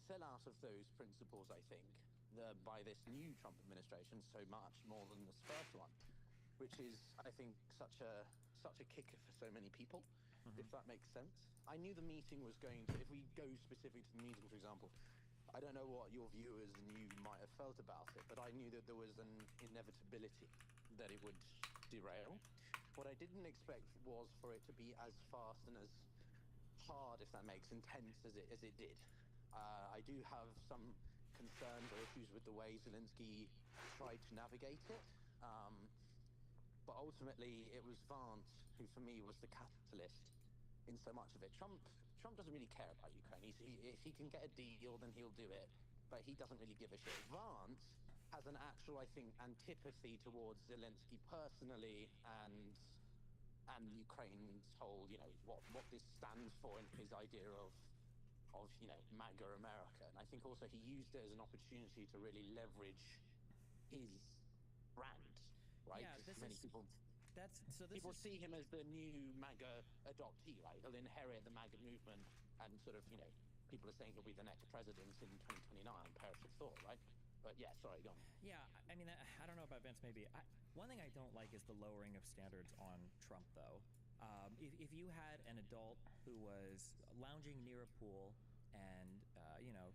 fell out of those principles, I think, by this new Trump administration so much more than this first one, which is, I think, such a kicker for so many people, if that makes sense. I knew the meeting was going to, if we go specifically to the meeting, for example, I don't know what your viewers and you might have felt about it, but I knew that there was an inevitability that it would derail. What I didn't expect was for it to be as fast and as hard, if that makes intense, as it did. I do have some concerns or issues with the way Zelensky tried to navigate it. But ultimately, it was Vance who, for me, was the catalyst in so much of it. Trump doesn't really care about Ukraine. If he can get a deal, then he'll do it. But he doesn't really give a shit. Vance has an actual, I think, antipathy towards Zelensky personally and Ukraine's whole, what this stands for in his idea of MAGA America. And I think also he used it as an opportunity to really leverage his brand, right? Yeah, People see him as the new MAGA adoptee, right? He'll inherit the MAGA movement and sort of, people are saying he'll be the next president in 2029, perish of thought, right? But yeah, sorry, go on. Yeah, I mean, I don't know about Vince, maybe. One thing I don't like is the lowering of standards on Trump, though. If you had an adult who was lounging near a pool and,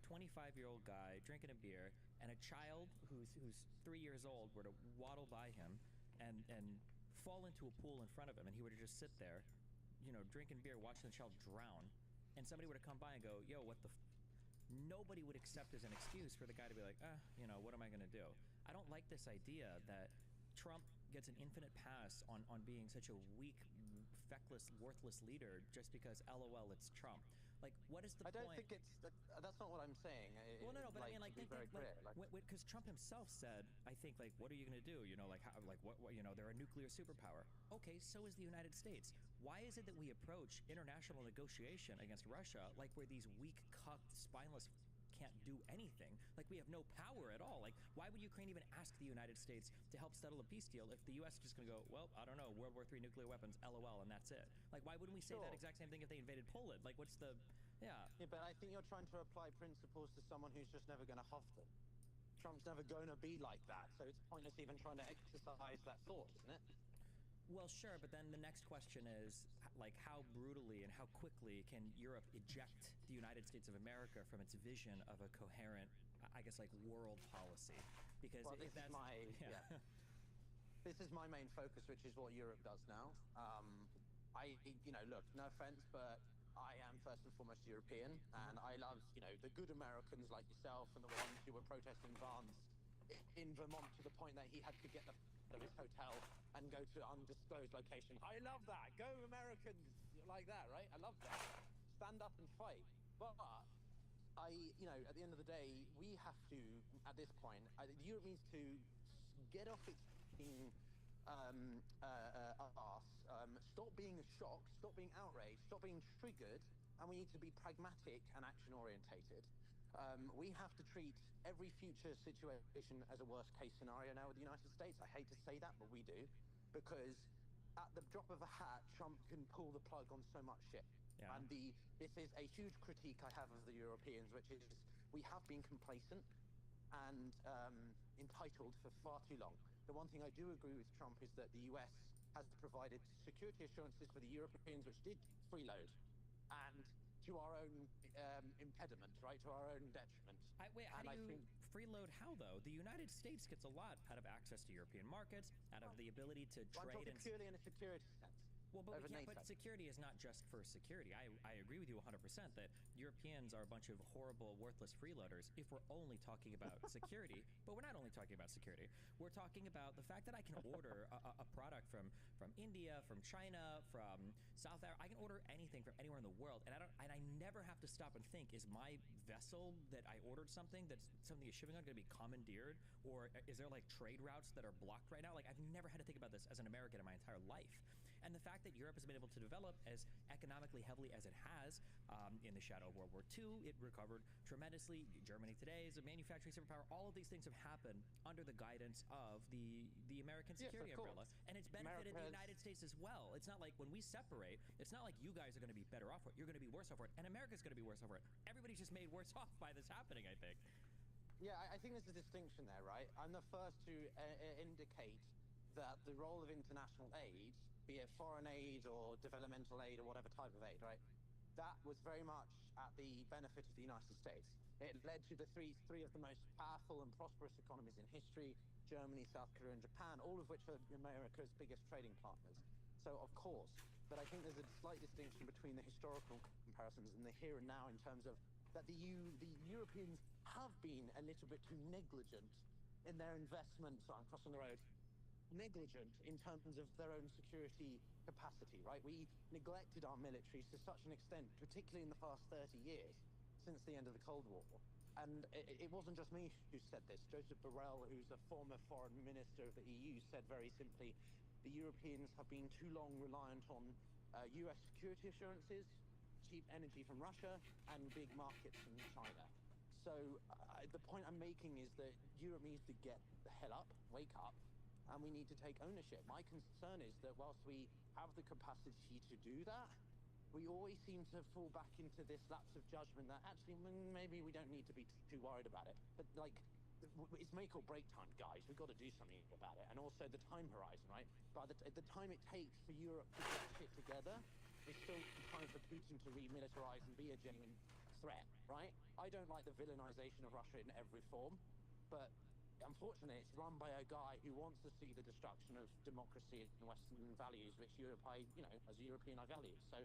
25-year-old guy drinking a beer, and a child who's 3 years old were to waddle by him and fall into a pool in front of him, and he were to just sit there, drinking beer, watching the child drown, and somebody were to come by and go, yo, what the nobody would accept as an excuse for the guy to be like, what am I going to do? I don't like this idea that Trump gets an infinite pass on being such a weak, feckless, worthless leader just because, LOL, it's Trump. Like, what is the point? I don't think that's not what I'm saying. Well, no, but I mean, think, because Trump himself said, I think, what are you going to do? They're a nuclear superpower. Okay, so is the United States. Why is it that we approach international negotiation against Russia like we're these weak, cucked, spineless can't do anything? Like, we have no power at all. Like, why would Ukraine even ask the United States to help settle a peace deal if the U.S. is just going to go, well, I don't know, World War III nuclear weapons, LOL, and that's it? Like, why wouldn't we say that exact same thing if they invaded Poland? Like, what's the... Yeah, but I think you're trying to apply principles to someone who's just never going to huff them. Trump's never going to be like that, so it's pointless even trying to exercise that thought, isn't it? Well, sure, but then the next question is, like, how brutally and how quickly can Europe eject the United States of America from its vision of a coherent, I guess, like, world policy? Because if that's... This is my main focus, which is what Europe does now. Look, no offense, but I am first and foremost European, and I love, the good Americans like yourself and the ones who were protesting Vance in Vermont to the point that he had to get the of his hotel and go to undisclosed location. I love that. Go Americans, like that, right? I love that. Stand up and fight. But at the end of the day, we have to, at this point, Europe needs to get off its stop being shocked, stop being outraged, stop being triggered, and we need to be pragmatic and action-orientated. We have to treat every future situation as a worst-case scenario now with the United States. I hate to say that, but we do, because at the drop of a hat, Trump can pull the plug on so much shit. Yeah. And this is a huge critique I have of the Europeans, which is we have been complacent and entitled for far too long. The one thing I do agree with Trump is that the US has provided security assurances for the Europeans, which did freeload, and to our own impediment, right? To our own detriment. How do you freeload how, though? The United States gets a lot out of access to European markets, out of the ability to trade. I'm talking purely in a security sense. Well, but security is not just for security. I agree with you 100% that Europeans are a bunch of horrible, worthless freeloaders if we're only talking about security. But we're not only talking about security. We're talking about the fact that I can order a product from India, from China, from South Africa. I can order anything from anywhere in the world, and I never have to stop and think: is my vessel that I ordered something is shipping on going to be commandeered, or is there like trade routes that are blocked right now? Like, I've never had to think about this as an American in my entire life. And the fact that Europe has been able to develop as economically heavily as it has in the shadow of World War II, it recovered tremendously. Germany today is a manufacturing superpower. All of these things have happened under the guidance of the American security umbrella, and it's benefited the United States as well. It's not like when we separate, it's not like you guys are going to be better off for it. You're going to be worse off for it, and America's going to be worse off for it. Everybody's just made worse off by this happening, I think. Yeah, I think there's a distinction there, right? I'm the first to indicate that the role of international aid, be it foreign aid or developmental aid or whatever type of aid, right? That was very much at the benefit of the United States. It led to the three of the most powerful and prosperous economies in history, Germany, South Korea, and Japan, all of which are America's biggest trading partners. So, of course, but I think there's a slight distinction between the historical comparisons and the here and now in terms of that the Europeans have been a little bit too negligent in their investments. I'm crossing the road. Negligent in terms of their own security capacity, right? We neglected our militaries to such an extent, particularly in the past 30 years since the end of the Cold War. And it wasn't just me who said this. Joseph Borrell, who's a former foreign minister of the EU, said very simply, the Europeans have been too long reliant on US security assurances, cheap energy from Russia, and big markets from China. So the point I'm making is that Europe needs to get the hell up, wake up, and we need to take ownership. My concern is that whilst we have the capacity to do that, we always seem to fall back into this lapse of judgment that actually maybe we don't need to be too worried about it. But like, it's make or break time, guys. We've got to do something about it. And also the time horizon, right? By the time it takes for Europe to get shit together, it's still time for Putin to remilitarize and be a genuine threat, right? I don't like the villainization of Russia in every form, but unfortunately, it's run by a guy who wants to see the destruction of democracy and Western values, which Europe, as a European, I value. So,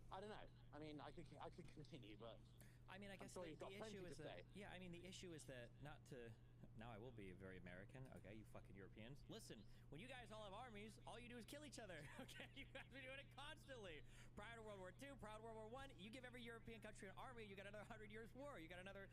I don't know. I mean, I could continue, but I mean, I guess sure the issue is that, say. yeah, I mean, the issue is that now I will be very American, okay, you fucking Europeans. Listen, when you guys all have armies, all you do is kill each other, okay? You guys are doing it constantly. Prior to World War II, prior to World War I, you give every European country an army, you got another 100 years war. You got another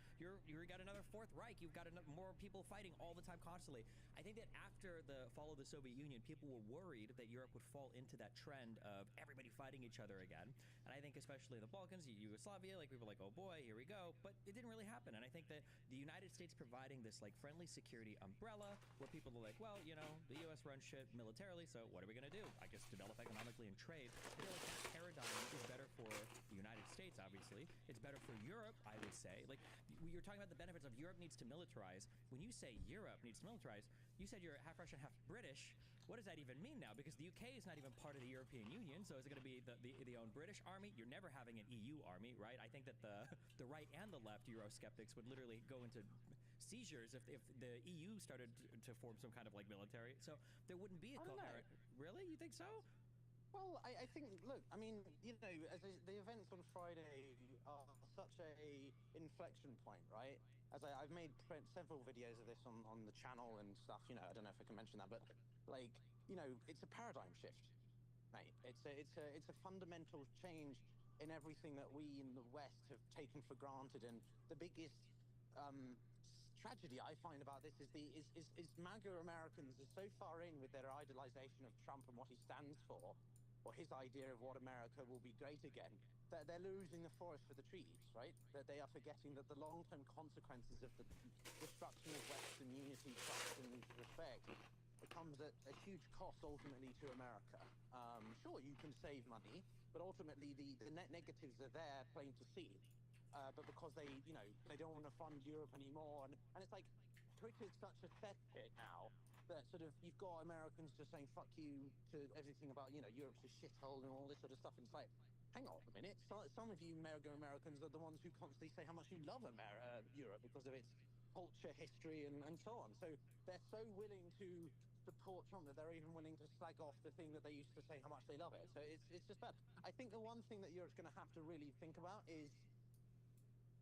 Fourth Reich. You've got more people fighting all the time, constantly. I think that after the fall of the Soviet Union, people were worried that Europe would fall into that trend of everybody fighting each other again. And I think especially in the Balkans, Yugoslavia, like people were like, oh boy, here we go. But it didn't really happen. And I think that the United States providing this like friendly security umbrella where people are like, well, you know, the U.S. runs shit militarily, so what are we going to do? I guess develop economically and trade. I feel like that paradigm is better for the United States, obviously. It's better for Europe, I would say. Like, you're talking about the benefits of Europe needs to militarize. When you say Europe needs to militarize, you said you're half Russian, half British. What does that even mean now? Because the UK is not even part of the European Union, so is it going to be the own British army? You're never having an EU army, right? I think that the right and the left Eurosceptics would literally go into seizures if the EU started to form some kind of like military. So there wouldn't be a coherent. Really? You think so? Well, I think, look, I mean, you know, the events on Friday are such a inflection point, right? I've made several videos of this on the channel and stuff, you know, I don't know if I can mention that, but like, you know, it's a paradigm shift, mate. It's a fundamental change in everything that we in the West have taken for granted. And the biggest tragedy I find about this is MAGA Americans are so far in with their idolization of Trump and what he stands for, or his idea of what America will be great again, that they're losing the forest for the trees, right? That they are forgetting that the long-term consequences of the destruction of Western unity, trust, and respect comes at a huge cost ultimately to America. Sure, you can save money, but ultimately the net negatives are there, plain to see. But because they don't want to fund Europe anymore, and it's like Twitter's such a cesspit now that sort of you've got Americans just saying fuck you to everything about, you know, Europe's a shithole and all this sort of stuff, and it's like, hang on a minute, some of you MAGA Americans are the ones who constantly say how much you love Europe because of its culture, history, and so on. So they're so willing to support Trump that they're even willing to slag off the thing that they used to say how much they love it. So it's just bad. I think the one thing that Europe's going to have to really think about is,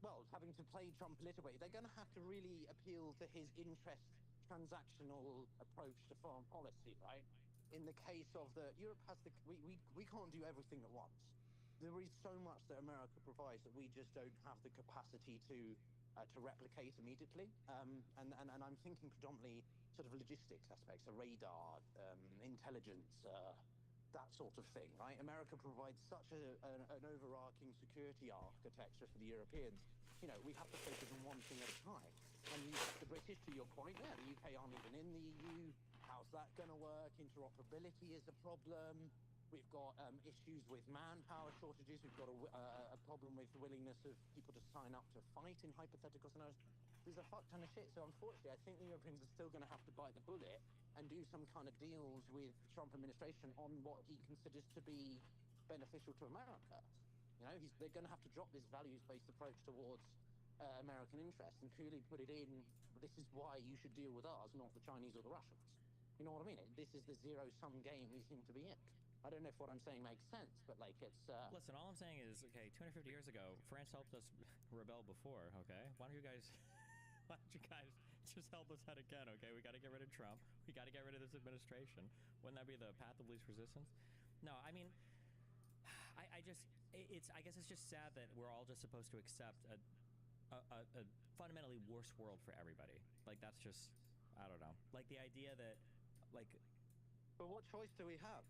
well, having to play Trump politically, they're going to have to really appeal to his interest transactional approach to foreign policy, right? In the case of Europe has we can't do everything at once. There is so much that America provides that we just don't have the capacity to replicate immediately. And I'm thinking predominantly sort of logistics aspects, radar, intelligence, that sort of thing, right? America provides such an overarching security architecture for the Europeans. You know, we have to focus on one thing at a time. And the British, to your point, yeah, the UK aren't even in the EU. How's that going to work? Interoperability is a problem. We've got issues with manpower shortages. We've got a problem with the willingness of people to sign up to fight in hypothetical scenarios. There's a fuck ton of shit. So unfortunately, I think the Europeans are still going to have to bite the bullet and do some kind of deals with the Trump administration on what he considers to be beneficial to America. You know, they're going to have to drop this values-based approach towards American interests and clearly put it in, this is why you should deal with us, not the Chinese or the Russians. You know what I mean? This is the zero-sum game we seem to be in. I don't know if what I'm saying makes sense, but like it's... Listen, all I'm saying is, okay, 250 years ago, France helped us rebel before, okay? Why don't you guys just help us out again, okay? We got to get rid of Trump. We got to get rid of this administration. Wouldn't that be the path of least resistance? No, I mean, I guess it's just sad that we're all just supposed to accept a fundamentally worse world for everybody. Like, that's just, I don't know. Like, the idea that, like... But what choice do we have?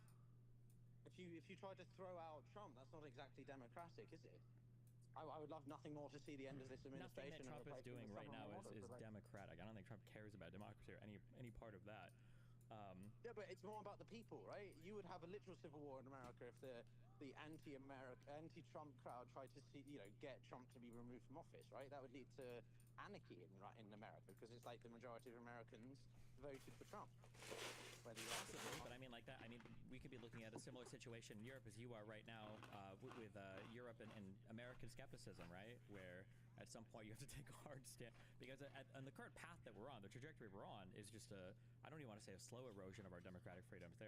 If you try to throw out Trump, that's not exactly democratic, is it? I would love nothing more to see the end of this administration. Nothing that Trump is doing right now is democratic. I don't think Trump cares about democracy or any part of that. Yeah, but it's more about the people, right? You would have a literal civil war in America if the anti-Trump crowd tried to get Trump to be removed from office, right? That would lead to anarchy in America because it's like the majority of Americans voted for Trump. Possibly, but I mean, like that. I mean, we could be looking at a similar situation in Europe as you are right now with Europe and American skepticism, right? Where at some point you have to take a hard stand because on the current path that we're on, the trajectory we're on is just I don't even want to say a slow erosion of our democratic freedoms.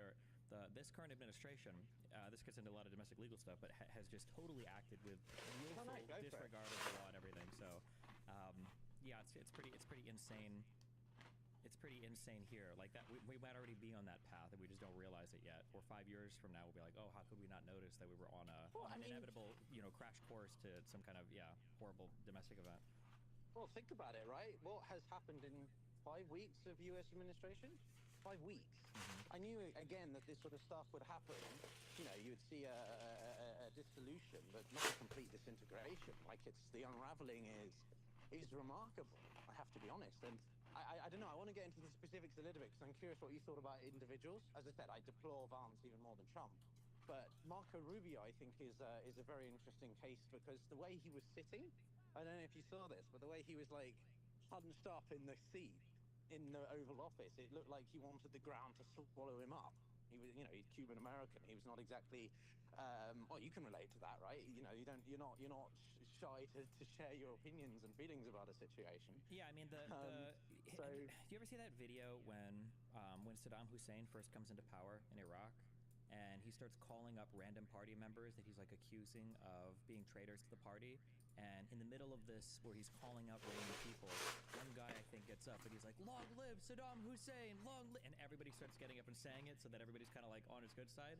This current administration, this gets into a lot of domestic legal stuff, but has just totally acted with willful disregard of the law and everything. So, yeah, it's pretty insane. It's pretty insane here. Like that, we might already be on that path, and we just don't realize it yet. Or 5 years from now, we'll be like, "Oh, how could we not notice that we were on an inevitable, crash course to some kind of horrible domestic event?" Well, think about it, right? What has happened in 5 weeks of U.S. administration? 5 weeks. Mm-hmm. I knew again that this sort of stuff would happen. You know, you would see a dissolution, but not a complete disintegration. Like the unraveling is remarkable. I have to be honest, and. I don't know, I want to get into the specifics a little bit because I'm curious what you thought about individuals. As I said, I deplore Vance even more than Trump. But Marco Rubio, I think, is a very interesting case because the way he was sitting, I don't know if you saw this, but the way he was like hunched up in the seat in the Oval Office, it looked like he wanted the ground to swallow him up. He was, he's Cuban American. He was not exactly. Well, you can relate to that, right? You know, you're not shy to share your opinions and feelings about a situation. Yeah, I mean do you ever see that video when Saddam Hussein first comes into power in Iraq, and he starts calling up random party members that he's like accusing of being traitors to the party? And in the middle of this, where he's calling out random people, one guy, I think, gets up and he's like, "Long live Saddam Hussein, long live," and everybody starts getting up and saying it so that everybody's kind of like on his good side.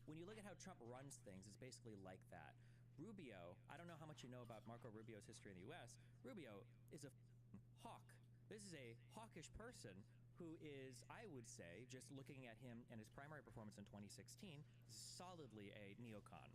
When you look at how Trump runs things, it's basically like that. Rubio, I don't know how much you know about Marco Rubio's history in the U.S. Rubio is a hawk. This is a hawkish person who is, I would say, just looking at him and his primary performance in 2016, solidly a neocon.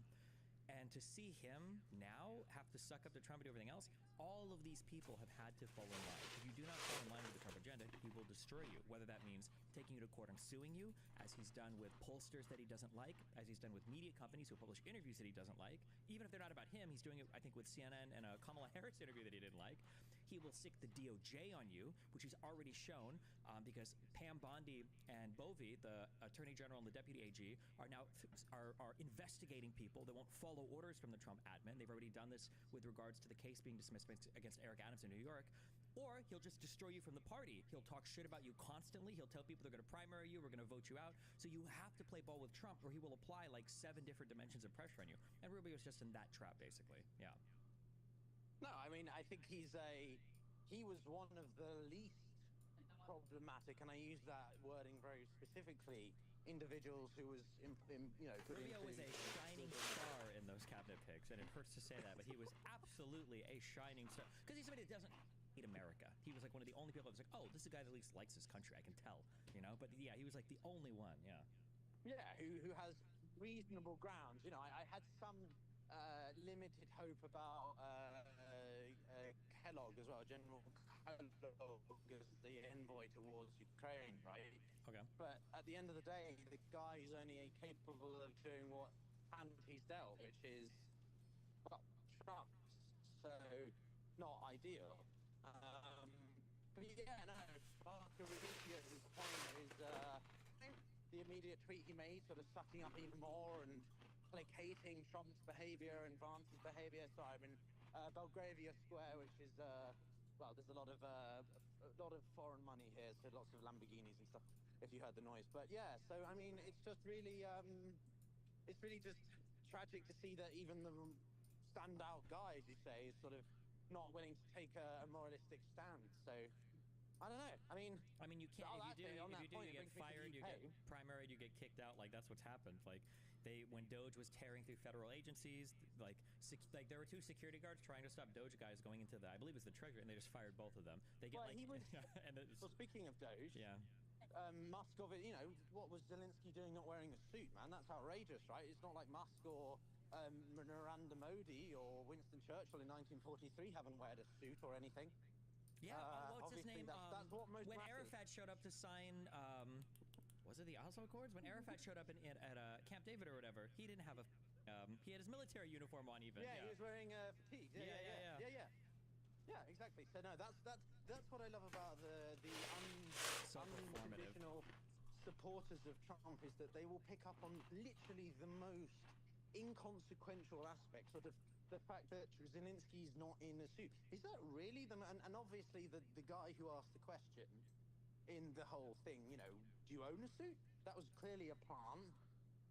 And to see him now have to suck up to Trump and everything else, all of these people have had to fall in line. If you do not fall in line with the Trump agenda, he will destroy you, whether that means taking you to court and suing you, as he's done with pollsters that he doesn't like, as he's done with media companies who publish interviews that he doesn't like. Even if they're not about him, he's doing it, I think, with CNN and a Kamala Harris interview that he didn't like. He will stick the DOJ on you, which he's already shown, because Pam Bondi and Bovee, the Attorney General and the Deputy AG, are now are investigating people that won't follow orders from the Trump admin. They've already done this with regards to the case being dismissed against Eric Adams in New York. Or he'll just destroy you from the party. He'll talk shit about you constantly. He'll tell people they're going to primary you, we're going to vote you out. So you have to play ball with Trump, or he will apply like 7 different dimensions of pressure on you. And Rubio's just in that trap, basically. Yeah. No, I mean, I think he was one of the least problematic, and I use that wording very specifically, individuals who was, Rubio was a shining star in those cabinet picks, and it hurts to say that, but he was absolutely a shining star. Because he's somebody that doesn't hate America. He was like one of the only people that was like, oh, this is a guy that at least likes his country, I can tell, But yeah, he was like the only one, yeah. Yeah, who has reasonable grounds. You know, I had some limited hope about Kellogg as well, General Kellogg as the envoy towards Ukraine, right? Okay. But at the end of the day, the guy is only capable of doing what hand he's dealt, which is well, Trump. So not ideal. But yeah, no, Marco Rubio's point is the immediate tweet he made, sort of sucking up even more and placating Trump's behavior and Vance's behavior. So I'm in Belgravia Square, which is well, there's a lot of foreign money here, so lots of Lamborghinis and stuff. If you heard the noise, but yeah, so I mean, it's really just tragic to see that even the standout guy, as you say, is sort of not willing to take a moralistic stand. So I don't know. I mean, you can't. If you do, you get fired. You get primaried. You get kicked out. Like that's what's happened. Like when Doge was tearing through federal agencies, like there were 2 security guards trying to stop Doge guys going into the, I believe it was the Treasury, and they just fired both of them. They get he was. and well, speaking of Doge, yeah. Musk of it, you know, what was Zelensky doing not wearing a suit, man? That's outrageous, right? It's not like Musk or Narendra Modi or Winston Churchill in 1943 haven't worn a suit or anything. Yeah, what's his name? That's what most when rappers... Arafat showed up to sign, was it the Oslo Accords? When Arafat showed up at Camp David or whatever, he didn't have a, he had his military uniform on even. Yeah, he was wearing fatigue. Yeah, exactly. So no, that's what I love about the unconditional supporters of Trump is that they will pick up on literally the most inconsequential aspects, sort of the fact that Zelensky's not in a suit. Is that really the and obviously the guy who asked the question in the whole thing, you know, do you own a suit? That was clearly a plan.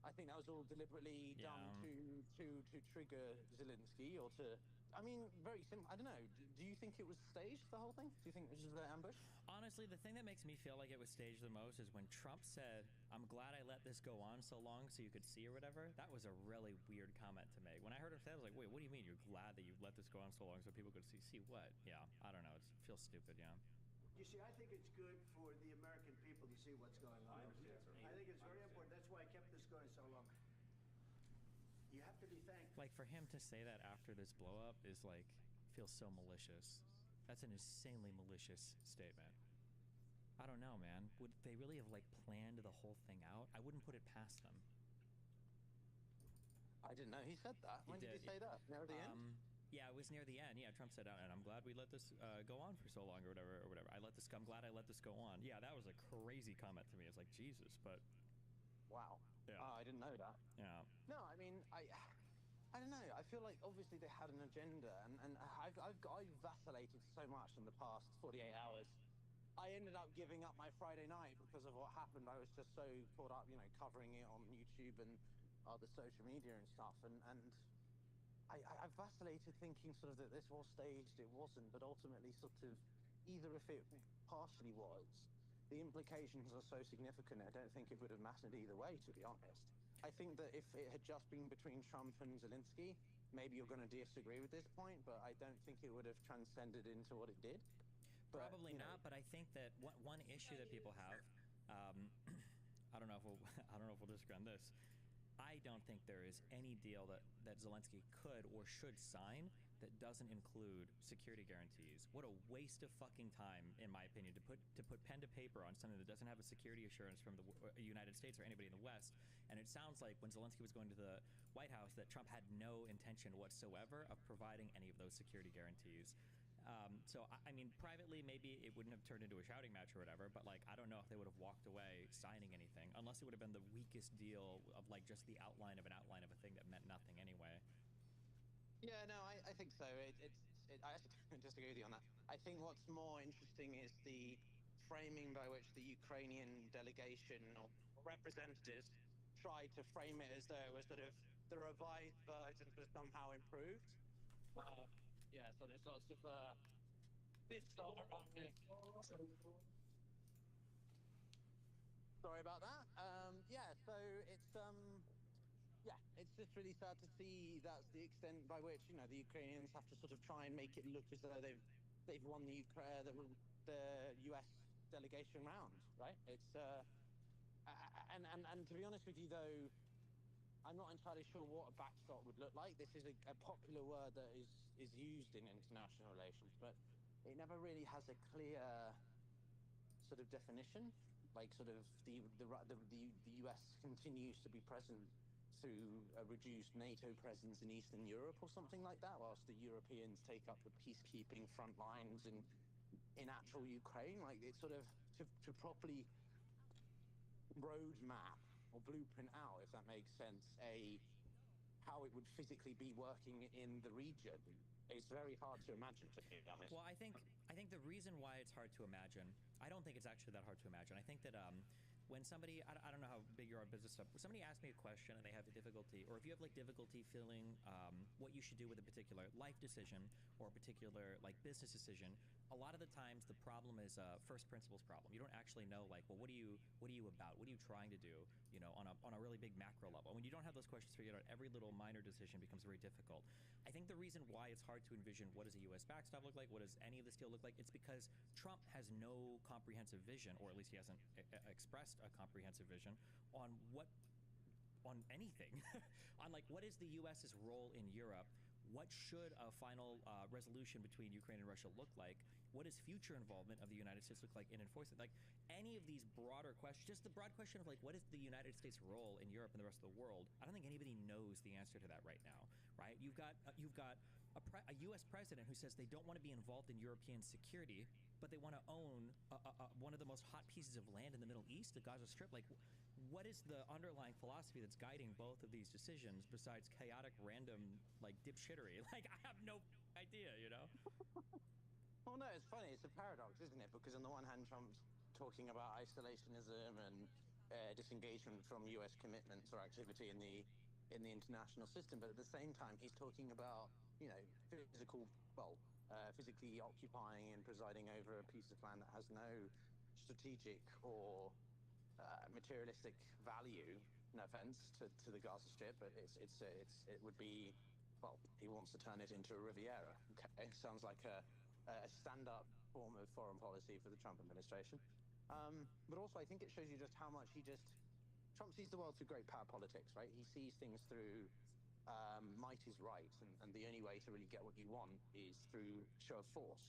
I think that was all deliberately done to trigger Zelensky or to. I mean, very simple. I don't know. Do you think it was staged, the whole thing? Do you think it was just an ambush? Honestly, the thing that makes me feel like it was staged the most is when Trump said, "I'm glad I let this go on so long so you could see," or whatever. That was a really weird comment to make. When I heard him say it, I was like, wait, what do you mean you're glad that you let this go on so long so people could see? See what? Yeah, I don't know. It feels stupid, yeah. You see, I think it's good for the American people to see what's going on. I think it's very important. That's why I kept this going so long. You have to be thankful. Like, for him to say that after this blow-up is, like, feels so malicious. That's an insanely malicious statement. I don't know, man. Would they really have, like, planned the whole thing out? I wouldn't put it past them. I didn't know he said that. When did he say that? Near the end? Yeah, it was near the end. Yeah, Trump said, and I'm glad we let this go on for so long or whatever. I'm glad I let this go on. Yeah, that was a crazy comment to me. It's like, Jesus, but... Wow. Yeah. Oh, I didn't know that. Yeah. No, I mean, I don't know. I feel like obviously they had an agenda, and I've vacillated so much in the past 48 hours. I ended up giving up my Friday night because of what happened. I was just so caught up, you know, covering it on YouTube and other social media and stuff, and I vacillated thinking sort of that this was staged, it wasn't, but ultimately sort of either if it partially was, the implications are so significant, I don't think it would have mattered either way, to be honest. I think that if it had just been between Trump and Zelensky, maybe you're going to disagree with this point, but I don't think it would have transcended into what it did. But, probably not, but I think that one issue that people have, I don't know if we'll disagree on this. I don't think there is any deal that Zelensky could or should sign that doesn't include security guarantees. What a waste of fucking time, in my opinion, to put pen to paper on something that doesn't have a security assurance from the United States or anybody in the West. And it sounds like when Zelensky was going to the White House that Trump had no intention whatsoever of providing any of those security guarantees. So, I mean, privately, maybe it wouldn't have turned into a shouting match or whatever, but, like, I don't know if they would have walked away signing anything, unless it would have been the weakest deal of, like, just the outline of a thing that meant nothing anyway. Yeah, no, I think so. I actually disagree with you on that. I think what's more interesting is the framing by which the Ukrainian delegation or representatives tried to frame it as though it was sort of the revised version was somehow improved. Yeah, so there's lots of this sort of sorry about that. Yeah, so it's it's just really sad to see that's the extent by which, you know, the Ukrainians have to sort of try and make it look as though they've won the US delegation round, right? It's and to be honest with you though, I'm not entirely sure what a backstop would look like. This is a popular word that is used in international relations, but it never really has a clear sort of definition. Like sort of the US continues to be present through a reduced NATO presence in Eastern Europe or something like that, whilst the Europeans take up the peacekeeping front lines in actual Ukraine. Like it's sort of to properly road map or blueprint out, if that makes sense, how it would physically be working in the region is very hard to imagine, to be honest. Well, I think the reason why it's hard to imagine, I don't think it's actually that hard to imagine. I think that when somebody, I don't know how big you are on business stuff, but somebody asks me a question and they have a difficulty, or if you have like difficulty feeling what you should do with a particular life decision or a particular like business decision, a lot of the times the problem is a first principles problem. You don't actually know like, well, what are you about? What are you trying to do? You know, on a really big macro level. When you don't have those questions figured out, every little minor decision becomes very difficult. I think the reason why it's hard to envision what does a U.S. backstop look like, what does any of this deal look like, it's because Trump has no comprehensive vision, or at least he hasn't expressed a comprehensive vision on anything, on like what is the U.S.'s role in Europe. What should a final resolution between Ukraine and Russia look like? What does future involvement of the United States look like in enforcing? Like any of these broader questions, just the broad question of like, what is the United States role in Europe and the rest of the world? I don't think anybody knows the answer to that right now, right? You've got a U.S. president who says they don't want to be involved in European security, but they want to own one of the most hot pieces of land in the Middle East, the Gaza Strip. Like, what is the underlying philosophy that's guiding both of these decisions besides chaotic, random, like, dipshittery? Like, I have no idea, you know? Well, no, it's funny. It's a paradox, isn't it? Because on the one hand, Trump's talking about isolationism and disengagement from U.S. commitments or activity in the international system, but at the same time, he's talking about, you know, physically occupying and presiding over a piece of land that has no strategic or materialistic value. No offense to the Gaza Strip, but it would be, well, he wants to turn it into a Riviera. Okay, sounds like a stand-up form of foreign policy for the Trump administration. But also, I think it shows you just how much Trump sees the world through great power politics, right? He sees things through might is right, and the only way to really get what you want is through show of force.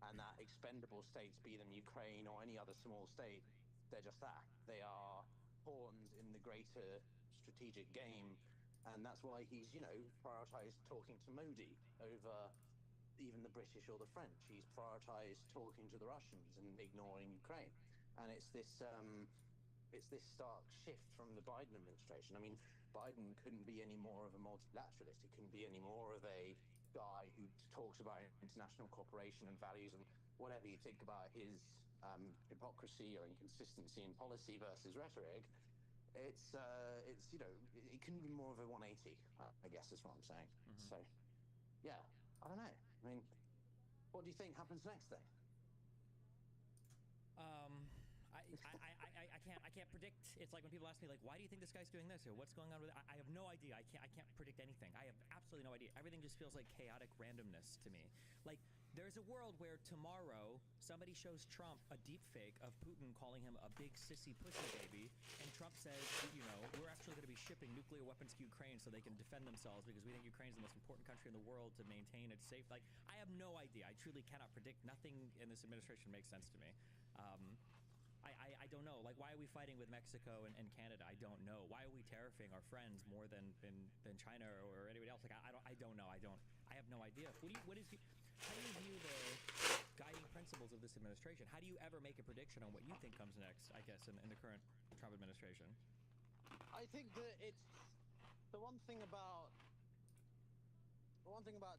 And that expendable states, be them Ukraine or any other small state, they're just that. They are pawns in the greater strategic game, and that's why he's, you know, prioritized talking to Modi over even the British or the French. He's prioritized talking to the Russians and ignoring Ukraine. And it's this stark shift from the Biden administration. I mean, Biden couldn't be any more of a multilateralist. He couldn't be any more of a guy who talks about international cooperation and values and whatever you think about his hypocrisy or inconsistency in policy versus rhetoric. It's you know, it couldn't be more of a 180, I guess is what I'm saying. Mm-hmm. So, yeah, I don't know. I mean, what do you think happens next then? I can't predict. It's like when people ask me, like, why do you think this guy's doing this, or what's going on with it? I have no idea. I can't predict anything. I have absolutely no idea. Everything just feels like chaotic randomness to me. Like, there's a world where tomorrow somebody shows Trump a deep fake of Putin calling him a big sissy pussy baby, and Trump says, you know, we're actually going to be shipping nuclear weapons to Ukraine so they can defend themselves because we think Ukraine's the most important country in the world to maintain its safe. Like, I have no idea. I truly cannot predict. Nothing in this administration makes sense to me. I don't know. Like, why are we fighting with Mexico and Canada? I don't know. Why are we tariffing our friends more than China or anybody else? Like, I don't know. I have no idea. How do you view the guiding principles of this administration? How do you ever make a prediction on what you think comes next, I guess, in the current Trump administration? I think that it's the one thing about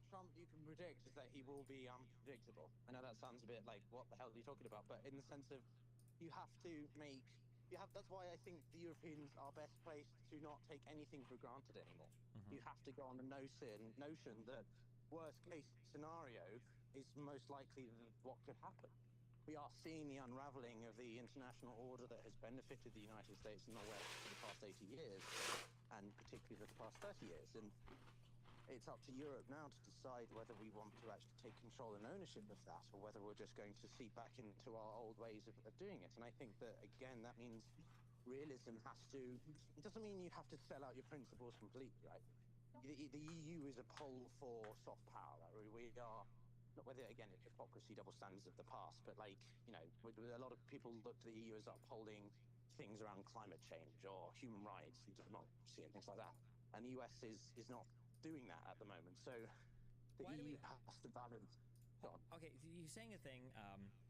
Trump you can predict is that he will be unpredictable. I know that sounds a bit like, what the hell are you talking about? But in the sense of, that's why I think the Europeans are best placed to not take anything for granted anymore. Mm-hmm. You have to go on the notion that worst case scenario is most likely what could happen. We are seeing the unraveling of the international order that has benefited the United States and the West for the past 80 years, and particularly for the past 30 years. And it's up to Europe now to decide whether we want to actually take control and ownership of that, or whether we're just going to seep back into our old ways of doing it. And I think that, again, that means realism has to. It doesn't mean you have to sell out your principles completely, right? The EU is a pole for soft power. Right? We are. Not whether again it's hypocrisy, double standards of the past, but like a lot of people look to the EU as upholding things around climate change or human rights and democracy and things like that. And the US is not doing that at the moment. So the EU has to balance. Okay, you're saying a thing,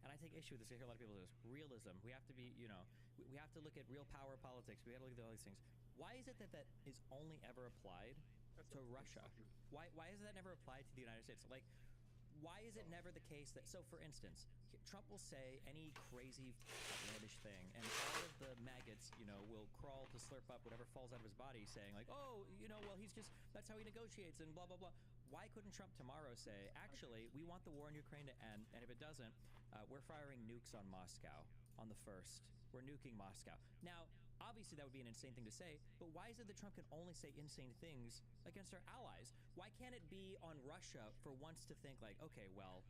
and I take issue with this. I hear a lot of people do this. Realism. We have to be, we have to look at real power politics. We have to look at all these things. Why is it that that is only ever applied to Russia? Why is that never applied to the United States? Like, why is it never the case that, so for instance, Trump will say any crazy outlandish thing, and all of the maggots, will crawl to slurp up whatever falls out of his body, saying like, oh, well, that's how he negotiates and blah, blah, blah. Why couldn't Trump tomorrow say, actually, we want the war in Ukraine to end, and if it doesn't, we're firing nukes on Moscow on the 1st. We're nuking Moscow. Now, obviously, that would be an insane thing to say, but why is it that Trump can only say insane things against our allies? Why can't it be on Russia for once to think like, okay, well,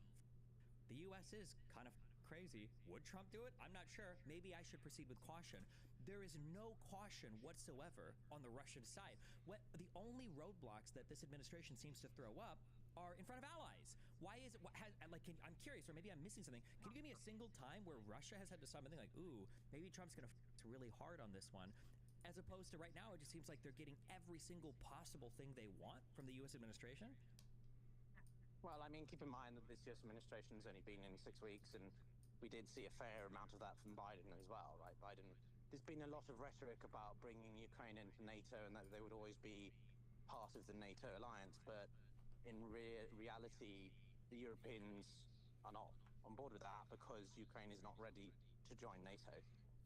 the U.S. is kind of crazy. Would Trump do it? I'm not sure. Maybe I should proceed with caution. There is no caution whatsoever on the Russian side. The only roadblocks that this administration seems to throw up are in front of allies. Why is it? I'm curious, or maybe I'm missing something. Can you give me a single time where Russia has had to decide something like, ooh, maybe Trump's going to really hard on this one, as opposed to right now, it just seems like they're getting every single possible thing they want from the U.S. administration? Well, I mean, keep in mind that this U.S. administration's only been in 6 weeks, and we did see a fair amount of that from Biden as well, right? There's been a lot of rhetoric about bringing Ukraine into NATO and that they would always be part of the NATO alliance, but in reality, the Europeans are not on board with that because Ukraine is not ready to join NATO.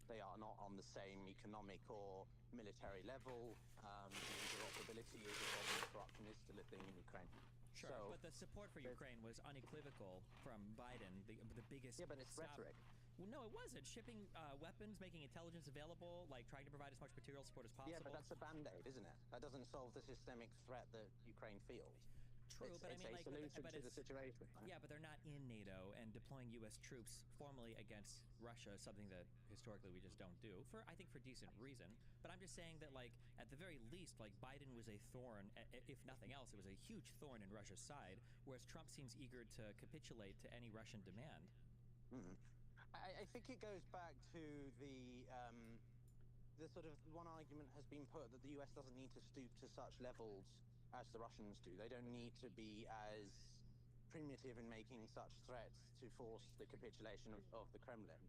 They are not on the same economic or military level. The interoperability is a problem. Corruption is still a thing in Ukraine. Sure, but the support for Ukraine was unequivocal from Biden, the biggest... Yeah, but it's rhetoric. Well, no, it wasn't. Shipping weapons, making intelligence available, like trying to provide as much material support as possible. Yeah, but that's a Band-Aid, isn't it? That doesn't solve the systemic threat that Ukraine feels. True, but I mean, it's a solution to the situation. Right? Yeah, but they're not in NATO, and deploying U.S. troops formally against Russia is something that historically we just don't do. I think for decent reason. But I'm just saying that, like, at the very least, like, Biden was a thorn. If nothing else, it was a huge thorn in Russia's side, whereas Trump seems eager to capitulate to any Russian demand. Mm-hmm. I think it goes back to the sort of one argument has been put that the U.S. doesn't need to stoop to such levels as the Russians do. They don't need to be as primitive in making such threats to force the capitulation of the Kremlin.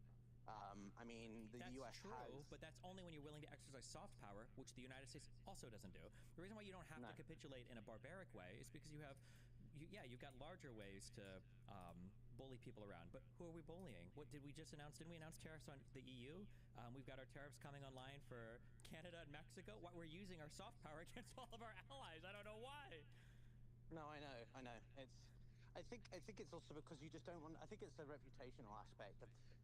I mean, the US has... That's true, but that's only when you're willing to exercise soft power, which the United States also doesn't do. The reason why you don't have to capitulate in a barbaric way is because you've got larger ways to bully people around. But who are we bullying? What did we just announce? Didn't we announce tariffs on the EU? We've got our tariffs coming online for Canada and Mexico. We're using our soft power against all of our allies. I don't know why. No, I know. I think it's also because you just don't want. I think it's a reputational aspect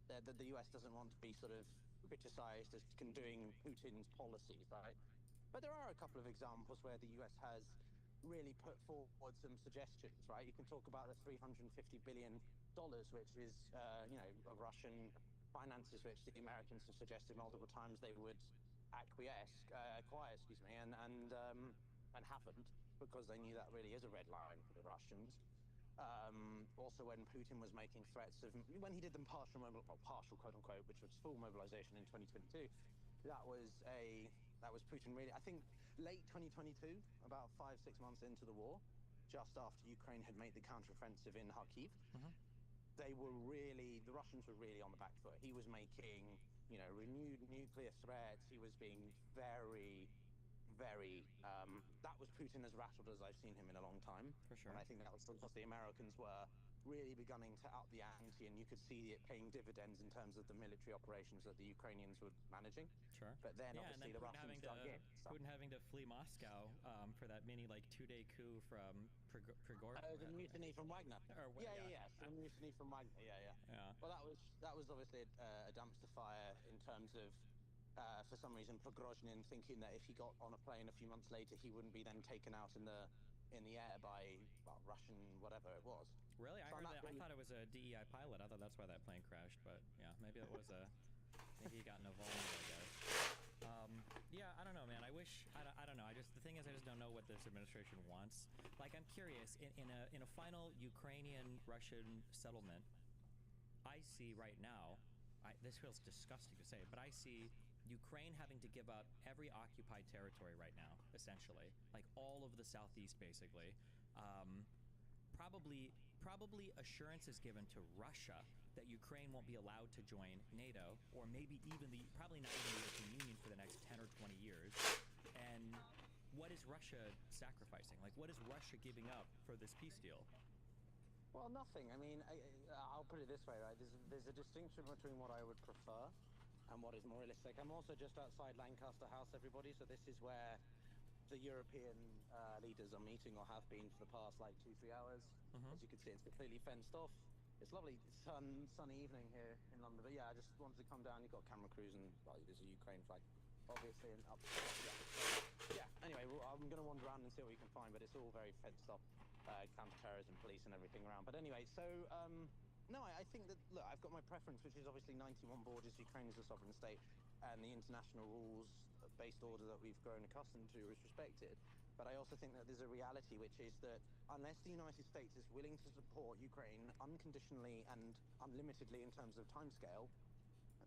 that the US doesn't want to be sort of criticized as condoning Putin's policies, right? But there are a couple of examples where the US has really put forward some suggestions, right? You can talk about the $350 billion, which is, of Russian finances, which the Americans have suggested multiple times they would acquire, and haven't, because they knew that really is a red line for the Russians. Also, when Putin was making threats of, when he did them partial quote unquote, which was full mobilization in 2022, that was Putin really, I think late 2022, about 5-6 months into the war, just after Ukraine had made the counteroffensive in Kharkiv, the Russians were really on the back foot. He was making, renewed nuclear threats. He was being very, very, that was Putin as rattled as I've seen him in a long time. For sure. And I think that was because the Americans were really beginning to up the ante, and you could see it paying dividends in terms of the military operations that the Ukrainians were managing. Sure. But then obviously the Russians dug in. Putin having to flee Moscow for that mini 2-day coup from Prigozhin. The mutiny from Wagner. Yeah. The mutiny from Wagner. Yeah. Well, that was obviously a dumpster fire in terms of. For some reason, Prigozhin thinking that if he got on a plane a few months later, he wouldn't be then taken out in the air by Russian whatever it was. Really? I thought it was a DEI pilot. I thought that's why that plane crashed. But yeah, maybe it was maybe he got no volume, I guess. Yeah, I don't know, man. I don't know. The thing is, I just don't know what this administration wants. Like, I'm curious, in a final Ukrainian-Russian settlement, I see right now, this feels disgusting to say, but I see Ukraine having to give up every occupied territory right now, essentially. Like, all of the southeast, basically. Probably assurances given to Russia that Ukraine won't be allowed to join NATO, or maybe probably not even the European Union for the next 10 or 20 years. And what is Russia sacrificing? Like, what is Russia giving up for this peace deal? Well, nothing. I mean, I'll put it this way, right? There's a distinction between what I would prefer and what is more realistic. I'm also just outside Lancaster House, everybody, so this is where the European leaders are meeting, or have been for the past, like, 2-3 hours. As you can see, it's completely fenced off. It's lovely sunny evening here in London, but yeah, I just wanted to come down. You've got camera crews and, well, there's a Ukraine flag, obviously, and up. Yeah, anyway, I'm going to wander around and see what we can find, but it's all very fenced off, counter-terrorism, police and everything around. But anyway, so, no, I think that, look, I've got my preference, which is obviously 91 borders, Ukraine is a sovereign state, and the international rules-based order that we've grown accustomed to is respected. But I also think that there's a reality, which is that unless the United States is willing to support Ukraine unconditionally and unlimitedly in terms of timescale,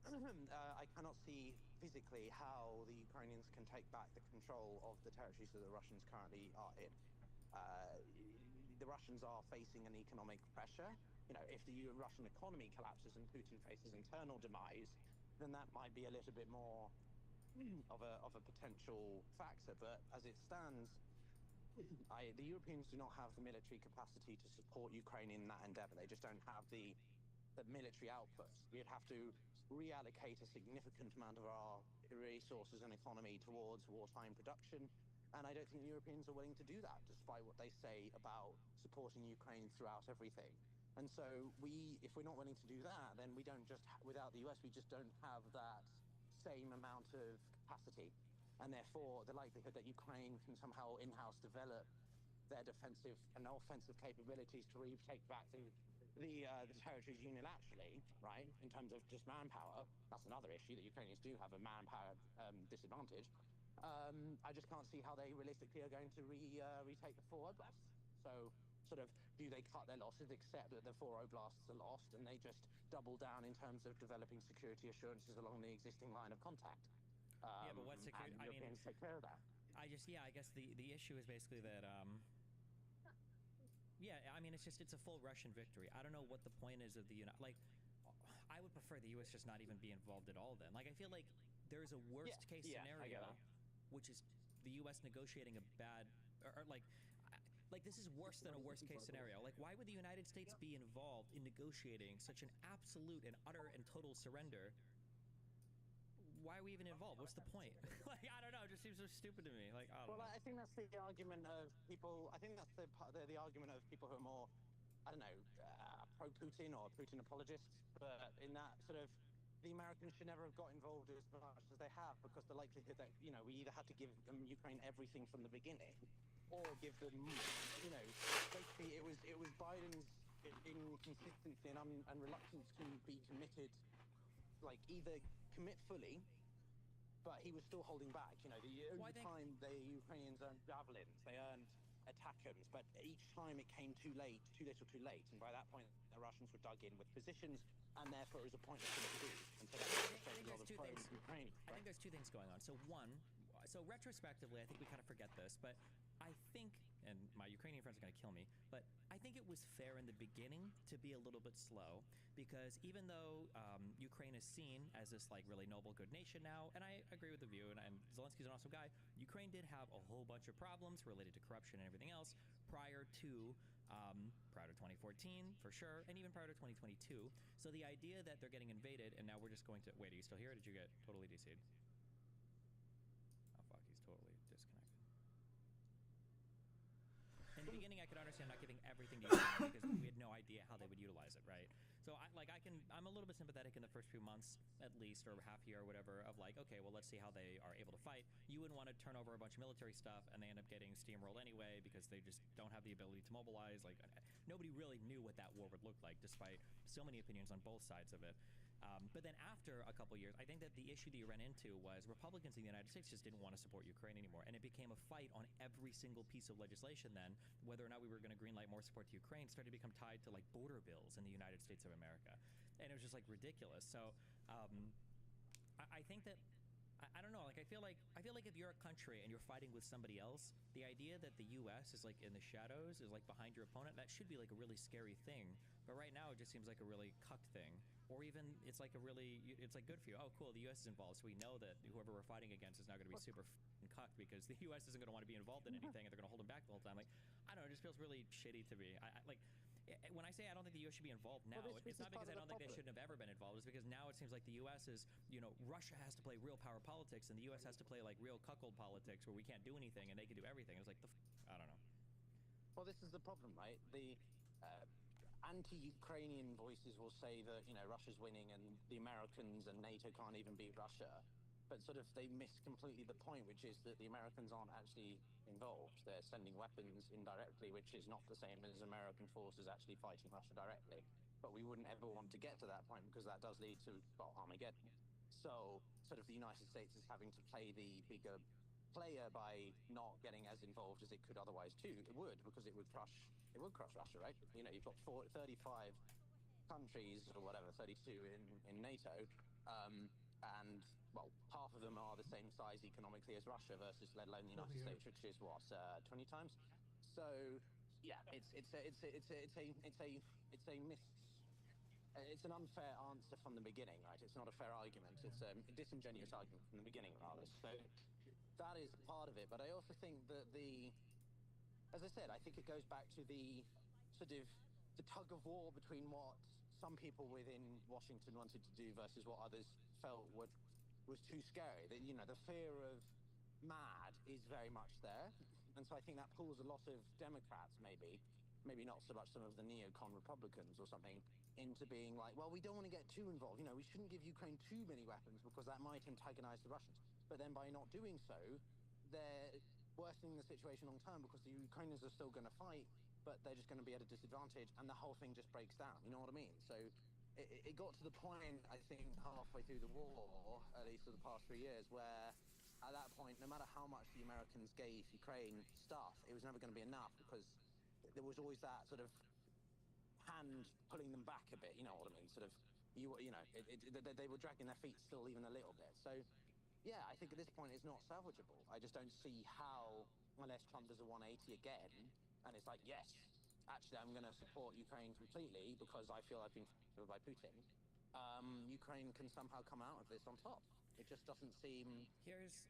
I cannot see physically how the Ukrainians can take back the control of the territories that the Russians currently are in. The Russians are facing an economic pressure. You know, if the Russian economy collapses and Putin faces internal demise, then that might be a little bit more of a potential factor. But as it stands, the Europeans do not have the military capacity to support Ukraine in that endeavor. They just don't have the military output. We'd have to reallocate a significant amount of our resources and economy towards wartime production. And I don't think the Europeans are willing to do that, despite what they say about supporting Ukraine throughout everything. And so if we're not willing to do that, then we don't just, without the US, we just don't have that same amount of capacity. And therefore, the likelihood that Ukraine can somehow in-house develop their defensive and offensive capabilities to retake back the territories unilaterally, right, in terms of just manpower, that's another issue, that Ukrainians do have a manpower disadvantage. I just can't see how they realistically are going to retake the 4 oblasts. So sort of, do they cut their losses, accept that the 4 oblasts are lost, and they just double down in terms of developing security assurances along the existing line of contact? Yeah, but what's security? I mean, take care of that. I guess the issue is basically that, yeah, I mean, it's a full Russian victory. I don't know what the point is of I would prefer the U.S. just not even be involved at all then. Like, I feel like there's a worst case scenario, which is the U.S. negotiating a bad, or like this is worse than a worst case scenario. Like, why would the United States be involved in negotiating such an absolute and utter and total surrender? Why are we even involved? What's the point? Like, I don't know. It just seems so stupid to me. Like, I don't know. I think that's the argument of people. I think that's the argument of people who are more, I don't know, pro-Putin or Putin apologists. But in that sort of, the Americans should never have got involved as much as they have, because the likelihood that, you know, we either had to give Ukraine everything from the beginning, or give them, you know, basically it was Biden's inconsistency and reluctance to be committed, like, either commit fully, but he was still holding back. You know, the only time the Ukrainians earned javelins, they earned ATACMS, but each time it came too late, too little too late, and by that point the Russians were dug in with positions, and therefore it was a pointless thing to do. And so I think there's two things. I think there's two things going on. So one, so retrospectively, I think we kind of forget this, but I think, and my Ukrainian friends are going to kill me, but I think it was fair in the beginning to be a little bit slow, because even though Ukraine is seen as this, like, really noble, good nation now, and I agree with the view, and Zelensky's an awesome guy, Ukraine did have a whole bunch of problems related to corruption and everything else prior to 2014, for sure, and even prior to 2022. So the idea that they're getting invaded, and now we're just going to, wait, are you still here, or did you get totally DC'd? Oh, fuck, he's totally disconnected. In the beginning, I could understand not giving everything to Ukraine because we had no idea how they would utilize it, right? So I'm a little bit sympathetic in the first few months, at least, or half year or whatever, of like, okay, well, let's see how they are able to fight. You wouldn't want to turn over a bunch of military stuff, and they end up getting steamrolled anyway because they just don't have the ability to mobilize. Like, nobody really knew what that war would look like, despite so many opinions on both sides of it. But then after a couple years, I think that the issue that you ran into was Republicans in the United States just didn't want to support Ukraine anymore. And it became a fight on every single piece of legislation then, whether or not we were going to greenlight more support to Ukraine started to become tied to like border bills in the United States of America. And it was just like ridiculous. So I think that I don't know. Like I feel like if you're a country and you're fighting with somebody else, the idea that the U.S. is like in the shadows, is like behind your opponent, that should be like a really scary thing. But right now, it just seems like a really cucked thing. Or even it's like it's like good for you. Oh, cool, the U.S. is involved, so we know that whoever we're fighting against is now going to be super cucked because the U.S. isn't going to want to be involved in anything, and they're going to hold them back the whole time. Like I don't know, it just feels really shitty to me. When I say I don't think the U.S. should be involved now, it's not because I don't think they shouldn't have ever been involved. It's because now it seems like the U.S. is, Russia has to play real power politics, and the U.S. has to play like real cuckold politics where we can't do anything and they can do everything. It's like I don't know. Well, this is the problem, right? The anti-Ukrainian voices will say that Russia's winning and the Americans and NATO can't even beat Russia, but sort of they miss completely the point, which is that the Americans aren't actually involved. They're sending weapons indirectly, which is not the same as American forces actually fighting Russia directly. But we wouldn't ever want to get to that point because that does lead to Armageddon. So sort of the United States is having to play the bigger player by not getting as involved as it could otherwise too. It would, because it would crush Russia, right? You've got 35 countries or whatever, 32 in NATO, and well, half of them are the same size economically as Russia versus let alone the United States, which is what 20 times. So yeah, it's an unfair answer from the beginning, right? It's not a fair argument. It's a disingenuous argument from the beginning, rather. So that is part of it. But I also think that as I said, I think it goes back to the sort of the tug of war between what some people within Washington wanted to do versus what others felt was too scary. The fear of mad is very much there. And so I think that pulls a lot of Democrats, maybe not so much some of the neocon Republicans or something, into being like, well, we don't want to get too involved. We shouldn't give Ukraine too many weapons because that might antagonize the Russians. But then by not doing so, they're worsening the situation long term because the Ukrainians are still going to fight, but they're just going to be at a disadvantage, and the whole thing just breaks down. You know what I mean? So it got to the point, I think, halfway through the war, at least for the past 3 years, where at that point, no matter how much the Americans gave Ukraine stuff, it was never going to be enough because there was always that sort of hand pulling them back a bit. You know what I mean? Sort of, they were dragging their feet still even a little bit. So yeah, I think at this point it's not salvageable. I just don't see how, unless Trump does a 180 again, and it's like, yes, actually I'm going to support Ukraine completely because I feel I've been f***ed by Putin, Ukraine can somehow come out of this on top. It just doesn't seem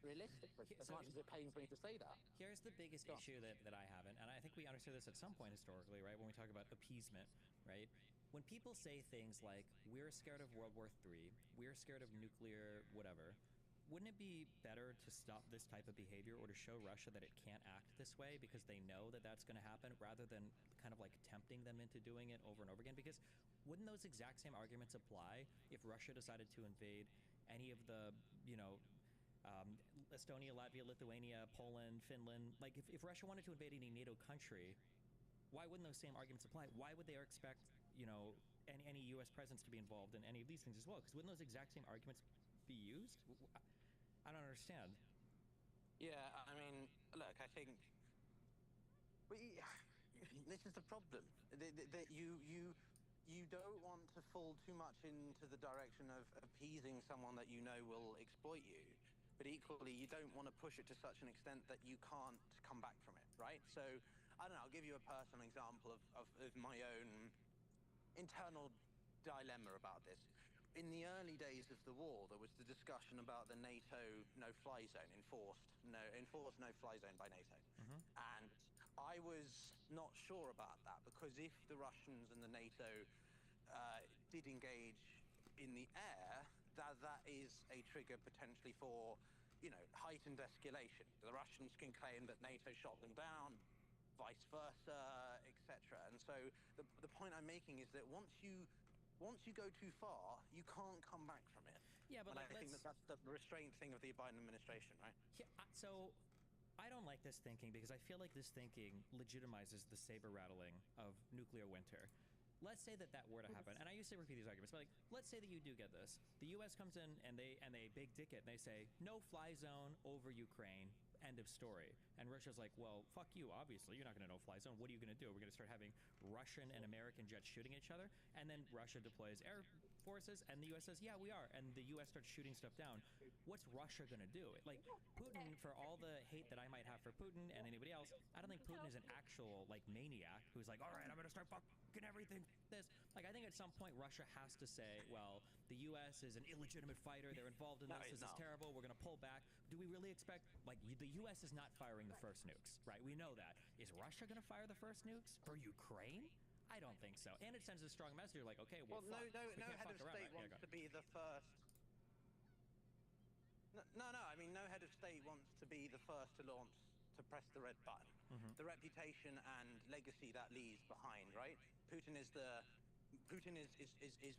realistic, as much as it pains me to say that. Here's the biggest issue that I have, and I think we understood this at some point historically, right, when we talk about appeasement, right? When people say things like, we're scared of World War III, we're scared of nuclear whatever, wouldn't it be better to stop this type of behavior or to show Russia that it can't act this way because they know that that's going to happen, rather than kind of like tempting them into doing it over and over again? Because wouldn't those exact same arguments apply if Russia decided to invade any of the, Estonia, Latvia, Lithuania, Poland, Finland? Like if Russia wanted to invade any NATO country, why wouldn't those same arguments apply? Why would they expect, any U.S. presence to be involved in any of these things as well? Because wouldn't those exact same arguments be used? I don't understand. Yeah, I mean, look, I think this is the problem. You don't want to fall too much into the direction of appeasing someone that you know will exploit you, but equally you don't want to push it to such an extent that you can't come back from it, right? So I don't know, I'll give you a personal example of my own internal dilemma about this. In the early days of the war, there was the discussion about the NATO no-fly zone, enforced no-fly zone by NATO. And I was not sure about that, because if the Russians and the NATO did engage in the air, that is a trigger potentially for, heightened escalation. The Russians can claim that NATO shot them down, vice versa, etc. And so the point I'm making is that once you go too far, you can't come back from it. Yeah, but I think that's the restraint thing of the Biden administration, right? Yeah, so I don't like this thinking because I feel like this thinking legitimizes the saber rattling of nuclear winter. let's say that were to happen, and I used to repeat these arguments, but like, let's say that you do get this. The U.S. comes in and they big dick it, and they say no fly zone over Ukraine. End of story. And Russia's like, well, fuck you, obviously. You're not going to no-fly zone. What are you going to do? We're going to start having Russian and American jets shooting each other? And then Russia deploys air forces, and the U.S. says, yeah, we are. And the U.S. starts shooting stuff down. What's Russia going to do? Like, Putin, for all the hate that I might have for Putin and anybody else, I don't think Putin is an actual, like, maniac who's like, all right, I'm going to start fucking everything. This. Like, I think at some point Russia has to say, well, the U.S. is an illegitimate fighter. They're involved in this. This is terrible. We're going to pull back. Do we really expect, like, the U.S. is not firing the first nukes, right? We know that. Is Russia going to fire the first nukes for Ukraine? I don't think so. And it sends a strong message like, okay, well, no head of state wants to be the first. No, I mean, no head of state wants to be the first to launch, to press the red button. The reputation and legacy that leaves behind, right? Putin is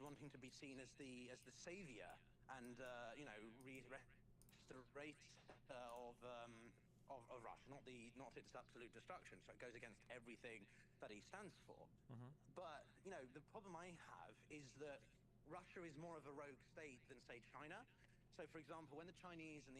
wanting to be seen as the savior and of Russia, not its absolute destruction. So it goes against everything that he stands for. But the problem I have is that Russia is more of a rogue state than, say, China. So, for example, when the Chinese and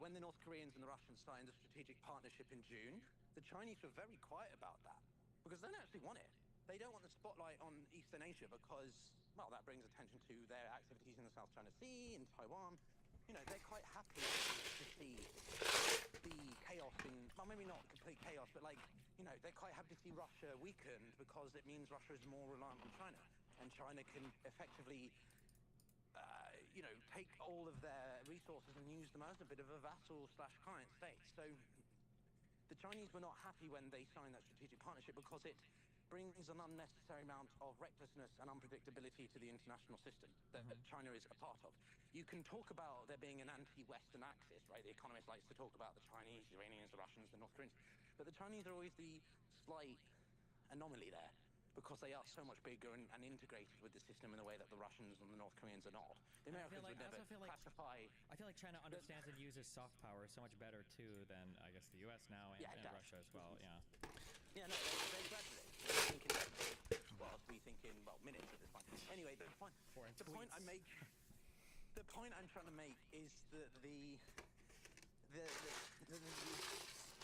when the North Koreans and the Russians signed the strategic partnership in June, the Chinese were very quiet about that because they don't actually want it. They don't want the spotlight on Eastern Asia because, well, that brings attention to their activities in the South China Sea, in Taiwan. They're quite happy to see the chaos well, maybe not complete chaos, but they're quite happy to see Russia weakened because it means Russia is more reliant on China, and China can effectively take all of their resources and use them as a bit of a vassal/client state. So the Chinese were not happy when they signed that strategic partnership because it brings an unnecessary amount of recklessness and unpredictability to the international system that China is a part of. You can talk about there being an anti-Western axis, right? The Economist likes to talk about the Chinese, the Iranians, the Russians, the North Koreans, but the Chinese are always the slight anomaly there because they are so much bigger and integrated with the system in a way that the Russians and the North Koreans are not. The Americans would never classify... I feel like China understands and uses soft power so much better, too, than, I guess, the U.S. now and Russia as well, Yeah, no, they graduate. They're thinking, well, we think in, minutes at this point. Anyway, the point I'm trying to make is that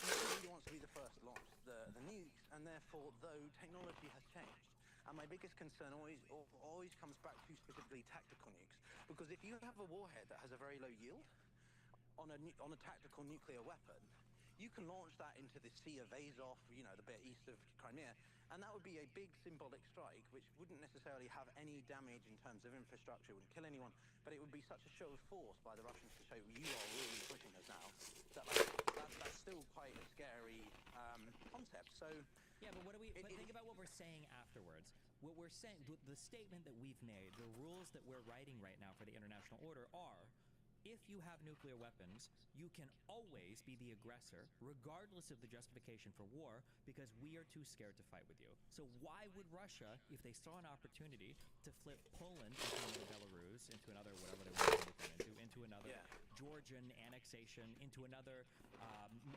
nobody wants to be the first to launch the nukes, and therefore, though technology has changed, and my biggest concern always comes back to specifically tactical nukes, because if you have a warhead that has a very low yield on a tactical nuclear weapon, you can launch that into the Sea of Azov, the bit east of Crimea, and that would be a big symbolic strike, which wouldn't necessarily have any damage in terms of infrastructure, wouldn't kill anyone, but it would be such a show of force by the Russians to show you are really pushing us now, that that's still quite a scary concept. So yeah, but think about what we're saying afterwards. What we're saying, the statement that we've made, the rules that we're writing right now for the international order are, if you have nuclear weapons, you can always be the aggressor, regardless of the justification for war, because we are too scared to fight with you. So why would Russia, if they saw an opportunity to flip Poland into another Belarus, into another whatever they want to turn into another Georgian annexation, into another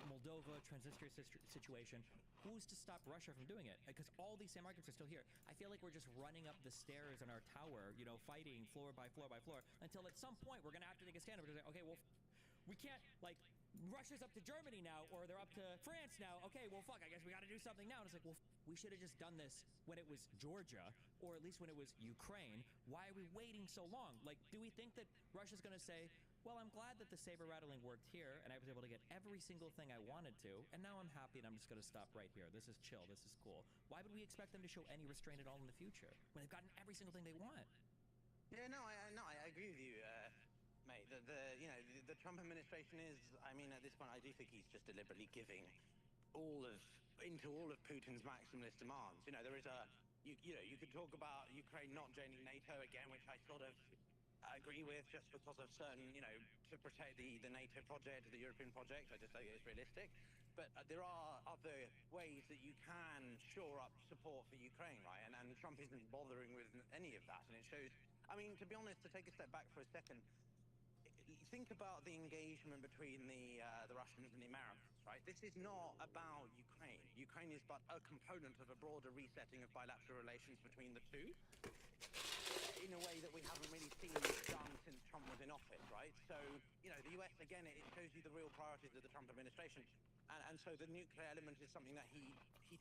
Moldova transnistria situation, who's to stop Russia from doing it? Because all these same arguments are still here. I feel like we're just running up the stairs in our tower, fighting floor by floor by floor, until at some point we're going to have to take a stand. We're going to say, okay, well, we can't, Russia's up to Germany now, or they're up to France now. Okay, well, fuck, I guess we got to do something now. And it's like, well, we should have just done this when it was Georgia, or at least when it was Ukraine. Why are we waiting so long? Do we think that Russia's going to say, well, I'm glad that the saber rattling worked here, and I was able to get every single thing I wanted to, and now I'm happy and I'm just going to stop right here. This is chill. This is cool. Why would we expect them to show any restraint at all in the future when they've gotten every single thing they want? Yeah, I agree with you, mate. The Trump administration is, at this point, I do think he's just deliberately giving into all of Putin's maximalist demands. There is you could talk about Ukraine not joining NATO again, which I sort of agree with, just because of certain, to protect the NATO project, the European project. I just don't think it's realistic. But there are other ways that you can shore up support for Ukraine, right? And Trump isn't bothering with any of that. And it shows, to be honest, to take a step back for a second, think about the engagement between the Russians and the Americans, right? This is not about Ukraine. Ukraine is but a component of a broader resetting of bilateral relations between the two, in a way that we haven't really seen done since Trump was in office, right? So, the US, again, it shows you the real priorities of the Trump administration. And so the nuclear element is something that he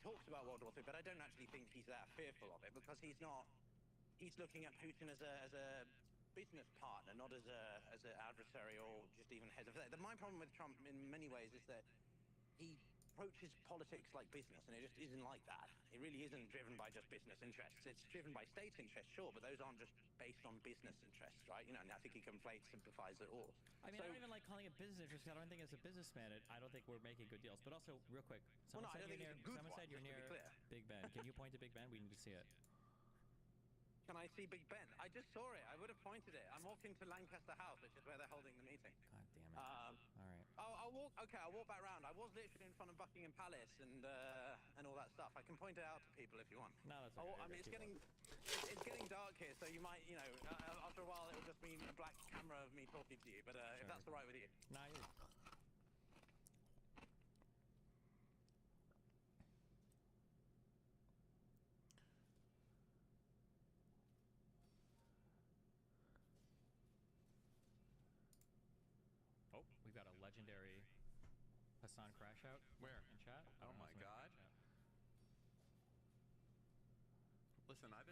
talks about World War III, but I don't actually think he's that fearful of it, because he's looking at Putin as a business partner, not as an adversary or just even head of state. My problem with Trump in many ways is that he approaches politics like business, and it just isn't like that. It really isn't driven by just business interests. It's driven by state interests, sure, but those aren't just based on business interests, right? And I think he conflates, simplifies it all. I mean, I don't even like calling it business interests. I don't think as a businessman, I don't think we're making good deals. But also, real quick, someone said you're near Big Ben. Can you point to Big Ben? We need to see it. Can I see Big Ben? I just saw it. I would have pointed it. I'm walking to Lancaster House, which is where they're holding the meeting. God damn it. All right. I'll walk. Okay, I'll walk back around. I was literally in front of Buckingham Palace and all that stuff. I can point it out to people if you want. No, that's okay. I mean, it's getting dark here, so you might, after a while, it'll just be a black camera of me talking to you. But sure, if that's all right with you. No, you're. Oh, we've got a legendary Hassan crash out. Where? In chat. Oh my God. Listen, I'm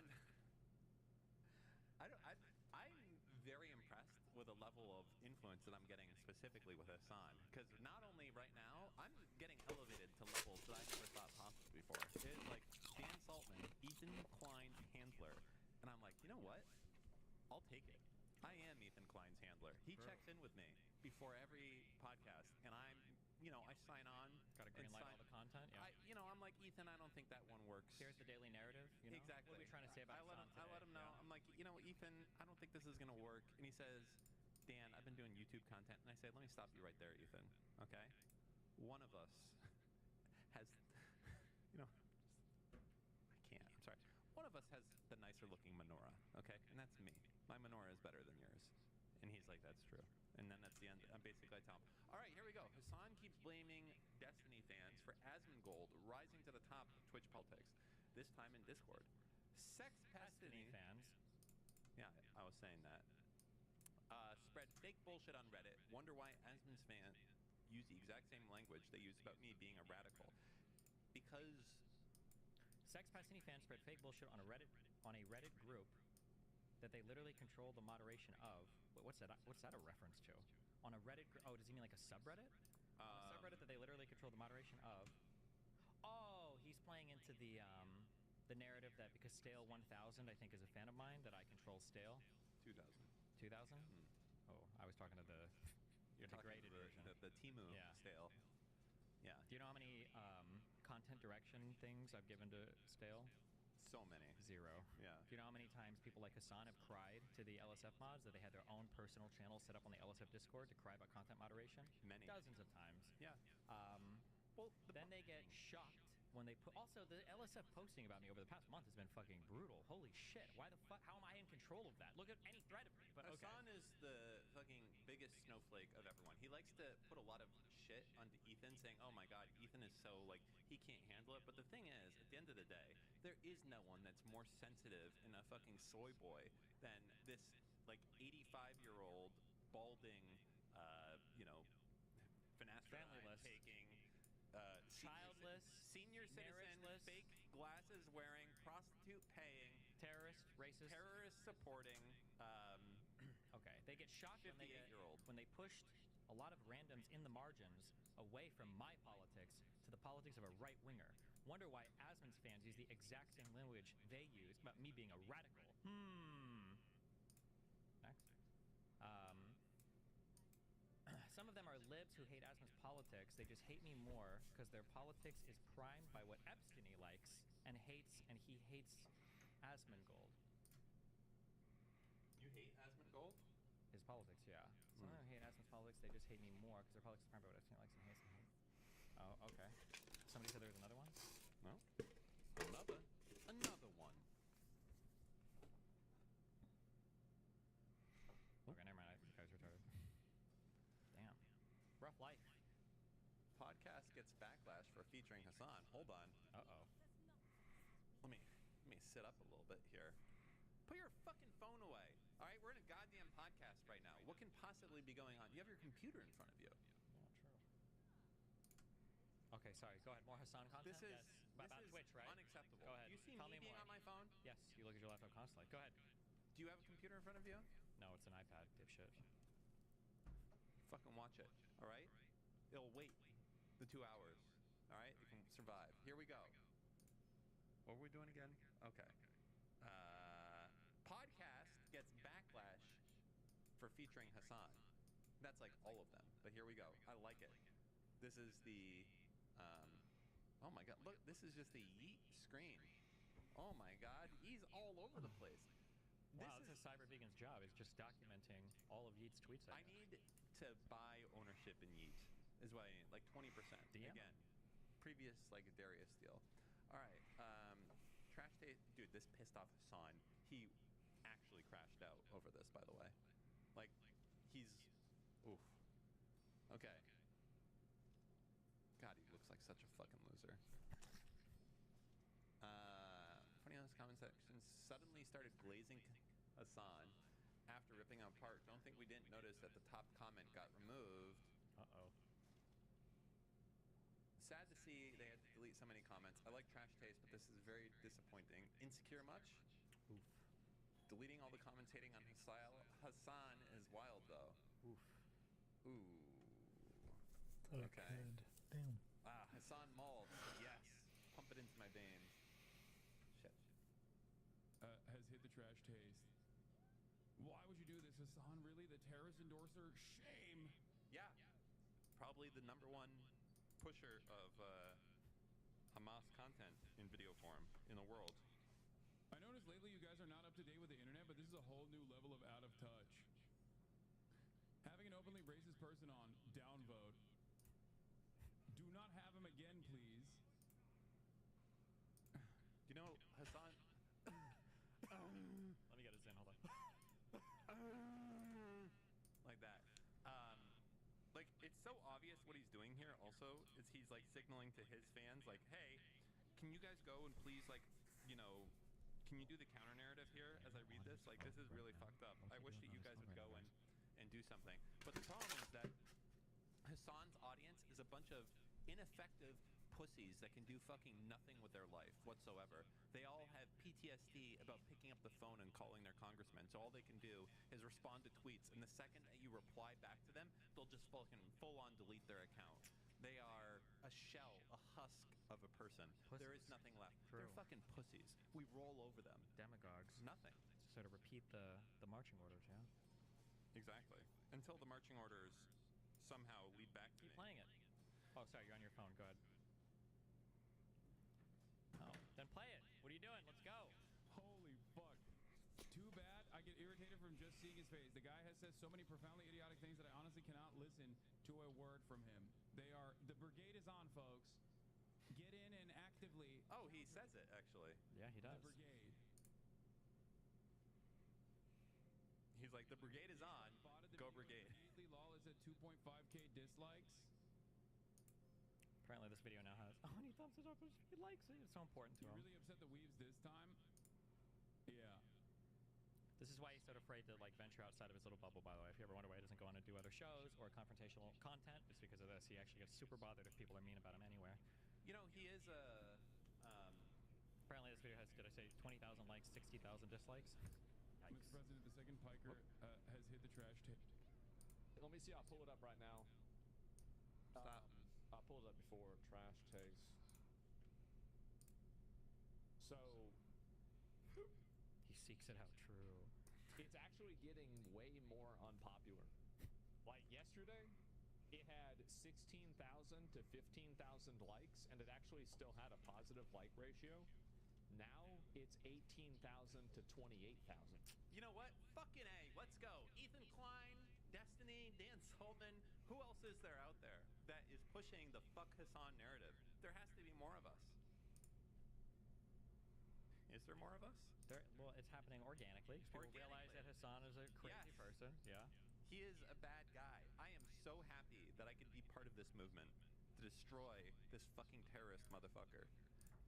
very impressed with the level of influence that I'm getting specifically with Hassan, because not only right now, I'm getting elevated to levels that I never thought possible before. It's like Dan Saltman, Ethan Klein's handler, and I'm like, you know what? I'll take it. I am Ethan Klein's handler. He checks in with me before every podcast, and I sign on. Got to green light all the content. Yeah. I'm like, Ethan, I don't think that one works. Here's the daily narrative. Exactly. What are we trying to say about Hassan today? I let him know. Yeah. I'm like, Ethan, I don't think this is gonna work. And he says, Dan, I've been doing YouTube content, and I say, let me stop you right there, Ethan. Okay. One of us has, I can't. I'm sorry. One of us has the nicer looking menorah. Okay, and that's me. My menorah is better than yours. And he's like, that's true. And then that's the end. Basically, I tell him, all right, here we go. Hassan keeps blaming Destiny fans for Asmongold rising to the top of Twitch politics, this time in Discord. Sex Destiny fans. Yeah, I was saying that. Spread fake bullshit on Reddit. Wonder why Asmon's fans use the exact same language they used about me being a radical. Because Sex Destiny fans spread fake bullshit on a Reddit group that they literally control the moderation of. What's that a reference to? On a Reddit does he mean like a subreddit? A subreddit that they literally control the moderation of. Oh, he's playing into the narrative that because Stale 1000 I think is a fan of mine, that I control Stale 2000. 2000? Oh, I was talking to the degraded version. The Timu Stale. Yeah. Do you know how many content direction things I've given to Stale? So many. 0. Yeah. Do you know how many times people like Hassan have cried to the LSF mods that they had their own personal channel set up on the LSF Discord to cry about content moderation? Many. Dozens of times. Yeah. Well, then they get shocked when they put. Also, the LSF posting about me over the past month has been fucking brutal. Holy shit! Why the fuck? How am I in control of that? Look at any thread of me. But Hassan is the fucking biggest snowflake of everyone. He likes to put a lot of shit onto Ethan, saying, "Oh my God, Ethan is so like he can't handle it." But the thing is, at the end of the day, there is no one that's more sensitive in a fucking soy boy than this like 85-year-old balding, familyless, taking, childless, senior citizen, fake glasses wearing, prostitute paying, terrorist, racist, terrorist supporting. Okay, they get shocked when they pushed a lot of randoms in the margins away from my politics to the politics of a right-winger. Wonder why Asmon's fans use the exact same language they use about me being a radical. Next. Some of them are libs who hate Asmon's politics. They just hate me more because their politics is primed by what Epstein likes and he hates Asmongold. You hate Asmongold? His politics, yeah. Some of them hate Asmon's politics. They just hate me more because their politics is primed by what Epstein likes and hates and hates. Oh, okay. Somebody said there was another one? No. Another one. Okay, never mind. I think you guys are retarded. featuring Hassan. Hold on. Uh-oh. Let me sit up a little bit here. Put your fucking phone away. All right, we're in a goddamn podcast right now. What can possibly be going on? You have your computer in front of you. Yeah, true. Okay, sorry. Go ahead. More Hassan content? This is Yes. About Twitch, right? unacceptable. Go ahead. You see Tell me me being more. on my phone? Yes, you look at your laptop constantly. Go ahead. Do you have a computer in front of you? No, it's an iPad, dipshit. Fucking watch it. All right? It'll wait the 2 hours. All right? It can survive. Here we go. What were we doing again? Okay. Podcast gets backlash for featuring Hassan. That's like all of them. But here we go. I like it. This is the oh my god, look, this is just a Yeet screen. Oh my god, he's all over the place. Wow, this is Cyber Vegan's job. It's just documenting all of Yeet's tweets. I need to buy ownership in Yeet, is what I need, like 20%. DM? Again, previous like Darius deal. All right, Trash Taste, dude, this pissed off Hassan. He actually crashed out over this, by the way. Like, he's, oof. Okay. God, he looks like such a fucking loser. Funny how this comment section suddenly started glazing Hassan after ripping him apart. Don't think we didn't notice that the top comment got removed. Uh-oh. Sad to see they had to delete so many comments. I like Trash Taste, but this is very disappointing. Insecure much? Oof. Deleting all the comments hating on Hassan is wild, though. Oof. Ooh. Okay. Damn. Hassan Malls. Yes. Pump it into my veins. Shit. Has hit the trash taste. Why would you do this, Hassan? Really? The terrorist endorser? Shame. Yeah. Probably the #1 pusher of Hamas content in video form in the world. I noticed lately you guys are not up to date with the internet, but this is a whole new level of out of touch. Having an openly racist person on, downvote. Do not have him again, please. You know, Hassan... Let me get his in. Hold on. like that. Like, it's so obvious what he's doing here also, is he's, like, signaling to his fans, like, hey, can you guys go and please, like, you know, can you do the counter-narrative here as I read this? Like, this is really fucked up. I wish that you guys would go and do something. But the problem is that Hassan's audience is a bunch of ineffective pussies that can do fucking nothing with their life whatsoever. They all have PTSD about picking up the phone and calling their congressman, so all they can do is respond to tweets, and the second that you reply back to them, they'll just fucking full-on delete their account. They are a shell, a husk of a person. Pussies. There is nothing left. True. They're fucking pussies. We roll over them. Demagogues. Nothing. To sort of repeat the marching orders, yeah? Exactly. Until the marching orders somehow lead back to Keep me. playing it. Oh, sorry, you're on your phone. Go ahead. Oh, then play it. What are you doing? Let's go. Holy fuck. Too bad I get irritated from just seeing his face. The guy has said so many profoundly idiotic things that I honestly cannot listen to a word from him. The brigade is on, folks. Get in and actively... Oh, he says it, actually. Yeah, he does. The brigade. He's like, the brigade is on. Go brigade. Immediately, Lawless at 2.5k dislikes. Apparently this video now has... Oh, and he thumbs it up. He likes it. It's so important to You him. really upset the weaves this time? Yeah. This is why he's so afraid to like venture outside of his little bubble, by the way. If you ever wonder why he doesn't go on and do other shows or confrontational content, it's because of this. He actually gets super bothered if people are mean about him anywhere. You know, he is a... Apparently this video has, did I say, 20,000 likes, 60,000 dislikes? Yikes. Mr. President, the second piker has hit the trash tape. Let me see. I'll pull it up right now. Stop. I pulled it up before trash taste. So He seeks it out. True. it's actually getting way more unpopular. Like yesterday, it had 16,000 to 15,000 likes, and it actually still had a positive like ratio. Now it's 18,000 to 28,000. You know what? Fucking A. Let's go. Ethan Klein, Destiny, Dan Sullivan. Who else is there out there that is pushing the fuck Hassan narrative? There has to be more of us. Is there more of us? Well, it's happening organically. People realize that Hassan is a crazy Yes. person. Yeah. He is a bad guy. I am so happy that I could be part of this movement. to destroy this fucking terrorist motherfucker.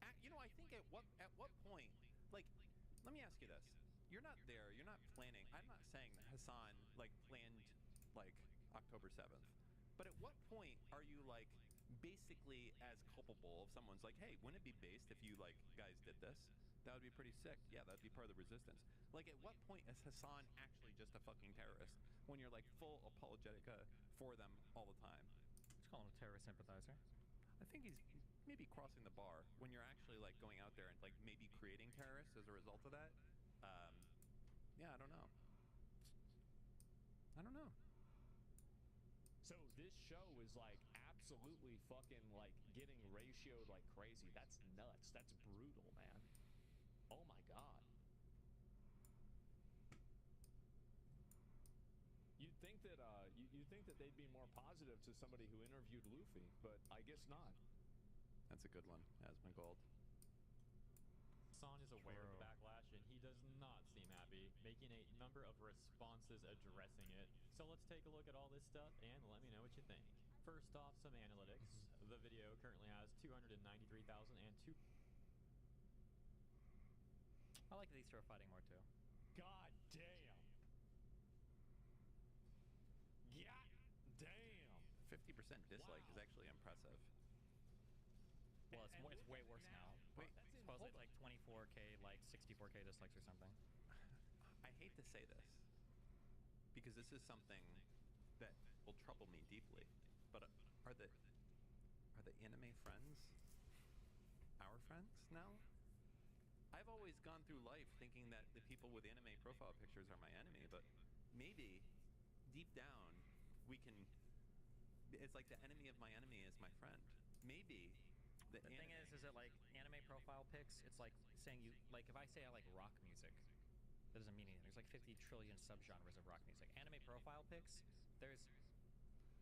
I think at what point, like, let me ask you this. You're not there, you're not planning. I'm not saying that Hassan, like, planned, like, October 7th. But at what point are you, like, basically as culpable if someone's like, hey, wouldn't it be based if you, like, guys did this? That would be pretty sick. Yeah, that would be part of the resistance. Like, at what point is Hassan actually just a fucking terrorist when you're, like, full apologetica for them all the time? Let's call him a terrorist sympathizer. I think he's maybe crossing the bar when you're actually, like, going out there and, like, maybe creating terrorists as a result of that. Yeah, I don't know. So this show is like absolutely fucking like getting ratioed like crazy. That's nuts. That's brutal, man. Oh my god. You'd think that you'd think that they'd be more positive to somebody who interviewed Luffy, but I guess not. That's a good one, Asmongold. Hassan is aware of the backlash, and he does not seem happy, making a number of responses addressing it. So let's take a look at all this stuff and let me know what you think. First off, some analytics. The video currently has 293,000 and two. I like that these two are fighting more too. God damn. God damn. 50% dislike is actually impressive. Well, it's way worse now. Wait, Supposedly it's like 24K, like 64K dislikes or something. I hate to say this because this is something that will trouble me deeply. But are the anime friends our friends now? I've always gone through life thinking that the people with anime profile pictures are my enemy, but maybe deep down we can. It's like the enemy of my enemy is my friend. Maybe. The thing is that like anime profile pics, it's like saying you like if I say I like rock music, that doesn't mean anything. There's like 50 trillion subgenres of rock music. Anime profile pics, there's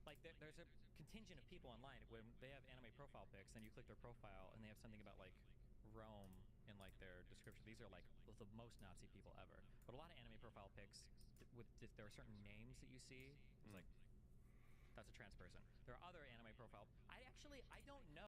a contingent of people online when they have anime profile pics, and you click their profile and they have something about like Rome in like their description. These are like the most Nazi people ever. But a lot of anime profile pics there are certain names that you see. It's like that's a trans person. There are other anime profile. I don't know.